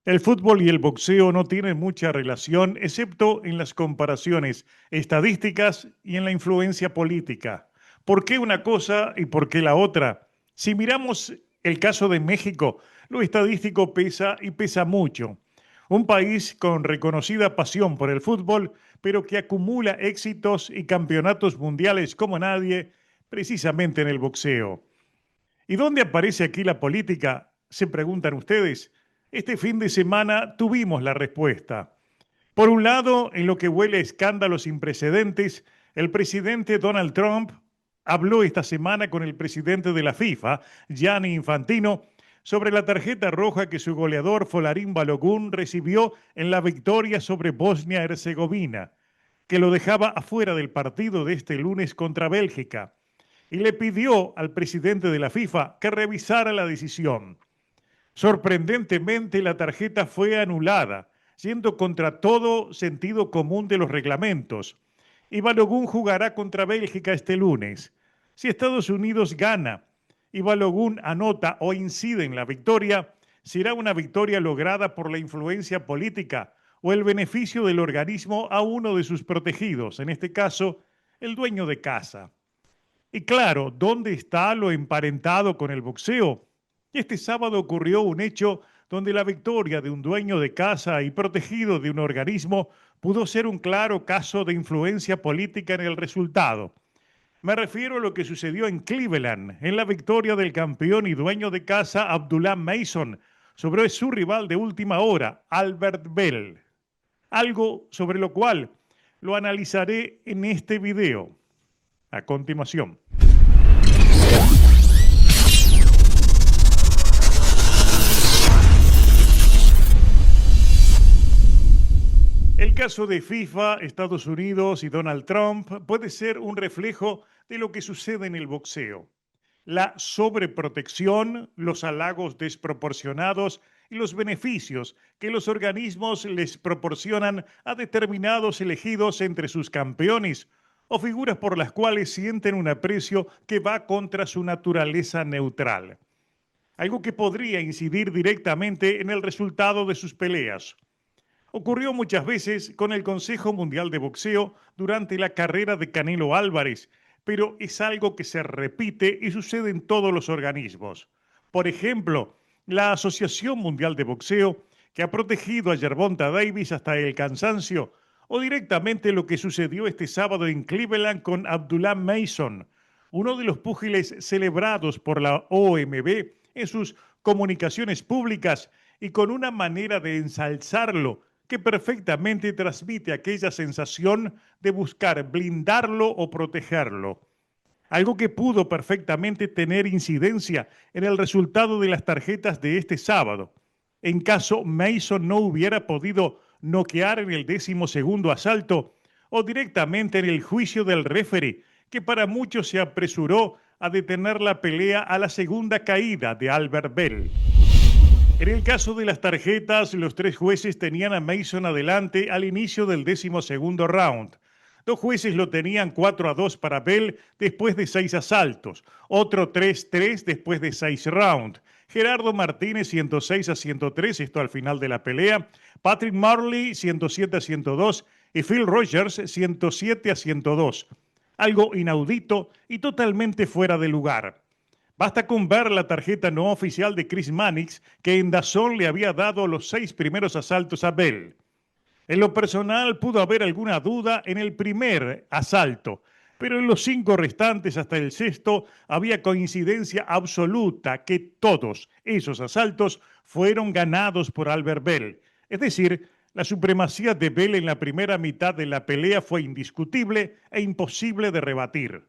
El fútbol y el boxeo no tienen mucha relación, excepto en las comparaciones estadísticas y en la influencia política. ¿Por qué una cosa y por qué la otra? Si miramos el caso de México, lo estadístico pesa y pesa mucho. Un país con reconocida pasión por el fútbol, pero que acumula éxitos y campeonatos mundiales como nadie, precisamente en el boxeo. ¿Y dónde aparece aquí la política? Se preguntan ustedes. Este fin de semana tuvimos la respuesta. Por un lado, en lo que huele a escándalos sin precedentes, el presidente Donald Trump habló esta semana con el presidente de la FIFA, Gianni Infantino, sobre la tarjeta roja que su goleador Folarín Balogun recibió en la victoria sobre Bosnia-Herzegovina, que lo dejaba afuera del partido de este lunes contra Bélgica, y le pidió al presidente de la FIFA que revisara la decisión. Sorprendentemente, la tarjeta fue anulada, siendo contra todo sentido común de los reglamentos. Y Balogun jugará contra Bélgica este lunes. Si Estados Unidos gana y Balogun anota o incide en la victoria, será una victoria lograda por la influencia política o el beneficio del organismo a uno de sus protegidos, en este caso, el dueño de casa. Y claro, ¿dónde está lo emparentado con el boxeo? Este sábado ocurrió un hecho donde la victoria de un dueño de casa y protegido de un organismo pudo ser un claro caso de influencia política en el resultado. Me refiero a lo que sucedió en Cleveland, en la victoria del campeón y dueño de casa Abdullah Mason sobre su rival de última hora, Albert Bell. Algo sobre lo cual lo analizaré en este video. A continuación. El caso de FIFA, Estados Unidos y Donald Trump puede ser un reflejo de lo que sucede en el boxeo. La sobreprotección, los halagos desproporcionados y los beneficios que los organismos les proporcionan a determinados elegidos entre sus campeones o figuras por las cuales sienten un aprecio que va contra su naturaleza neutral. Algo que podría incidir directamente en el resultado de sus peleas. Ocurrió muchas veces con el Consejo Mundial de Boxeo durante la carrera de Canelo Álvarez, pero es algo que se repite y sucede en todos los organismos. Por ejemplo, la Asociación Mundial de Boxeo, que ha protegido a Gervonta Davis hasta el cansancio, o directamente lo que sucedió este sábado en Cleveland con Abdullah Mason, uno de los púgiles celebrados por la OMB en sus comunicaciones públicas y con una manera de ensalzarlo que perfectamente transmite aquella sensación de buscar blindarlo o protegerlo. Algo que pudo perfectamente tener incidencia en el resultado de las tarjetas de este sábado. En caso Mason no hubiera podido noquear en el 12º asalto o directamente en el juicio del referee, que para muchos se apresuró a detener la pelea a la segunda caída de Albert Bell. En el caso de las tarjetas, los tres jueces tenían a Mason adelante al inicio del 12º round. Dos jueces lo tenían 4-2 para Bell después de 6 asaltos, otro 3-3 después de 6 rounds. Gerardo Martínez 106-103, esto al final de la pelea. Patrick Morley 107-102 y Phil Rogers 107-102. Algo inaudito y totalmente fuera de lugar. Basta con ver la tarjeta no oficial de Chris Mannix, que en DAZN le había dado los 6 primeros asaltos a Bell. En lo personal pudo haber alguna duda en el primer asalto, pero en los 5 restantes hasta el sexto había coincidencia absoluta que todos esos asaltos fueron ganados por Albert Bell. Es decir, la supremacía de Bell en la primera mitad de la pelea fue indiscutible e imposible de rebatir.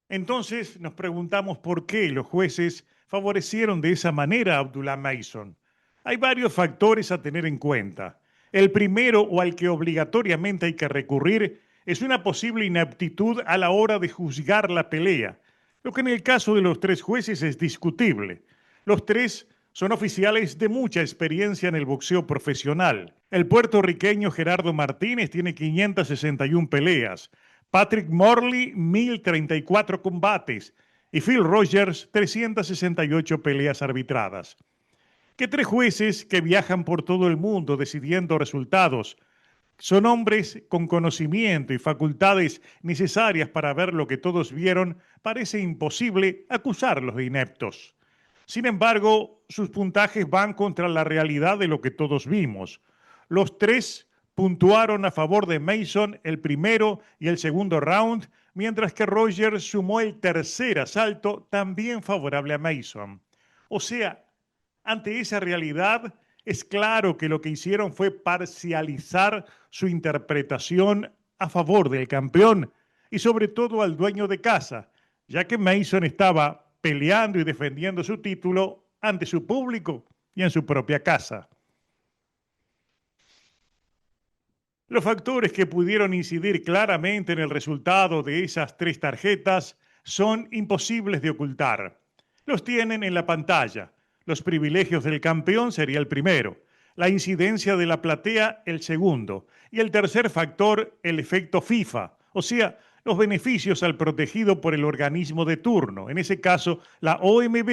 Entonces nos preguntamos por qué los jueces favorecieron de esa manera a Abdullah Mason. Hay varios factores a tener en cuenta. El primero, o al que obligatoriamente hay que recurrir, es una posible inaptitud a la hora de juzgar la pelea, lo que en el caso de los tres jueces es discutible. Los tres son oficiales de mucha experiencia en el boxeo profesional. El puertorriqueño Gerardo Martínez tiene 561 peleas, Patrick Morley 1034 combates y Phil Rogers 368 peleas arbitradas. Que tres jueces que viajan por todo el mundo decidiendo resultados son hombres con conocimiento y facultades necesarias para ver lo que todos vieron, parece imposible acusarlos de ineptos. Sin embargo, sus puntajes van contra la realidad de lo que todos vimos. Los tres puntuaron a favor de Mason el primero y el segundo round, mientras que Roger sumó el tercer asalto también favorable a Mason. O sea, ante esa realidad, es claro que lo que hicieron fue parcializar su interpretación a favor del campeón y sobre todo al dueño de casa, ya que Mason estaba peleando y defendiendo su título ante su público y en su propia casa. Los factores que pudieron incidir claramente en el resultado de esas tres tarjetas son imposibles de ocultar. Los tienen en la pantalla. Los privilegios del campeón sería el primero, la incidencia de la platea el segundo y el tercer factor el efecto FIFA, o sea, los beneficios al protegido por el organismo de turno, en ese caso la OMB,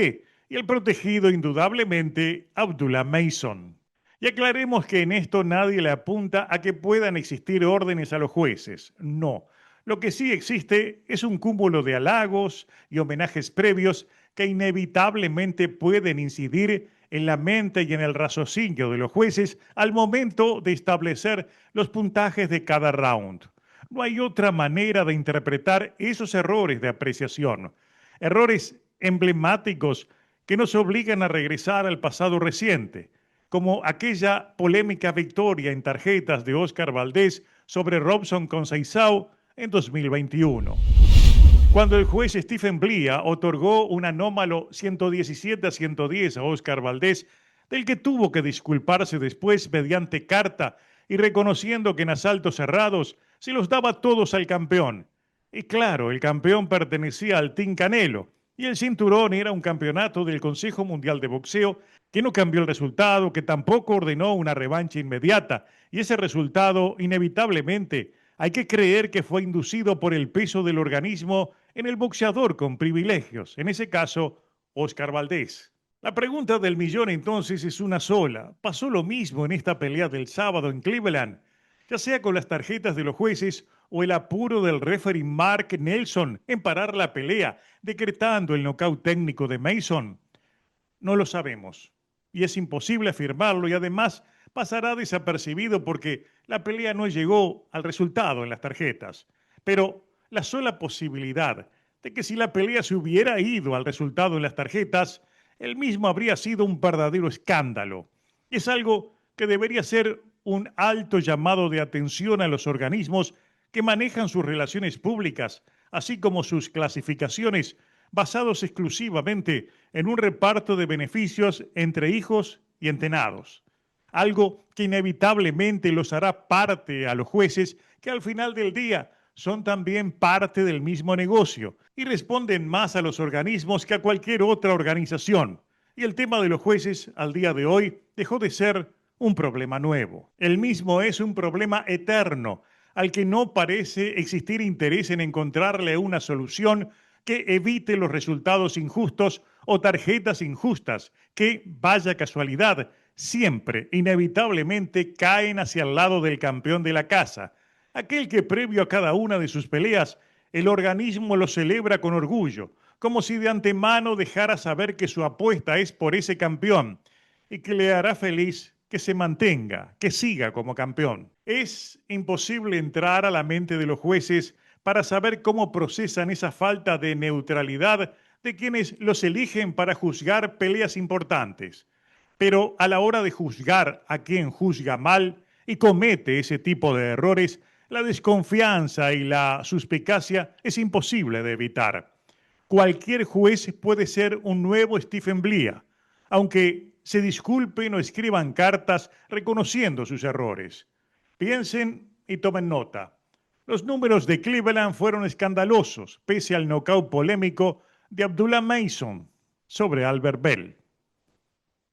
y el protegido indudablemente Abdullah Mason. Y aclaremos que en esto nadie le apunta a que puedan existir órdenes a los jueces. No. Lo que sí existe es un cúmulo de halagos y homenajes previos que inevitablemente pueden incidir en la mente y en el raciocinio de los jueces al momento de establecer los puntajes de cada round. No hay otra manera de interpretar esos errores de apreciación. Errores emblemáticos que nos obligan a regresar al pasado reciente, como aquella polémica victoria en tarjetas de Óscar Valdés sobre Robson Conceição en 2021. Cuando el juez Stephen Blia otorgó un anómalo 117-110 a Óscar Valdés, del que tuvo que disculparse después mediante carta y reconociendo que en asaltos cerrados se los daba todos al campeón. Y claro, el campeón pertenecía al Team Canelo y el cinturón era un campeonato del Consejo Mundial de Boxeo que no cambió el resultado, que tampoco ordenó una revancha inmediata, y ese resultado, inevitablemente, hay que creer que fue inducido por el peso del organismo en el boxeador con privilegios, en ese caso, Óscar Valdés. La pregunta del millón entonces es una sola. ¿Pasó lo mismo en esta pelea del sábado en Cleveland? Ya sea con las tarjetas de los jueces o el apuro del referee Mark Nelson en parar la pelea, decretando el nocaut técnico de Mason. No lo sabemos. Y es imposible afirmarlo y además pasará desapercibido porque la pelea no llegó al resultado en las tarjetas. Pero la sola posibilidad de que si la pelea se hubiera ido al resultado en las tarjetas, el mismo habría sido un verdadero escándalo. Es algo que debería ser un alto llamado de atención a los organismos que manejan sus relaciones públicas, así como sus clasificaciones, basados exclusivamente en un reparto de beneficios entre hijos y entenados. Algo que inevitablemente los hará parte a los jueces que al final del día son también parte del mismo negocio y responden más a los organismos que a cualquier otra organización. Y el tema de los jueces al día de hoy dejó de ser un problema nuevo. El mismo es un problema eterno al que no parece existir interés en encontrarle una solución que evite los resultados injustos o tarjetas injustas que, vaya casualidad, siempre, inevitablemente caen hacia el lado del campeón de la casa, aquel que previo a cada una de sus peleas, el organismo lo celebra con orgullo, como si de antemano dejara saber que su apuesta es por ese campeón y que le hará feliz que se mantenga, que siga como campeón. Es imposible entrar a la mente de los jueces para saber cómo procesan esa falta de neutralidad de quienes los eligen para juzgar peleas importantes. Pero a la hora de juzgar a quien juzga mal y comete ese tipo de errores, la desconfianza y la suspicacia es imposible de evitar. Cualquier juez puede ser un nuevo Stephen Blia, aunque se disculpen o escriban cartas reconociendo sus errores. Piensen y tomen nota. Los números de Cleveland fueron escandalosos, pese al nocaut polémico de Abdullah Mason sobre Albert Bell.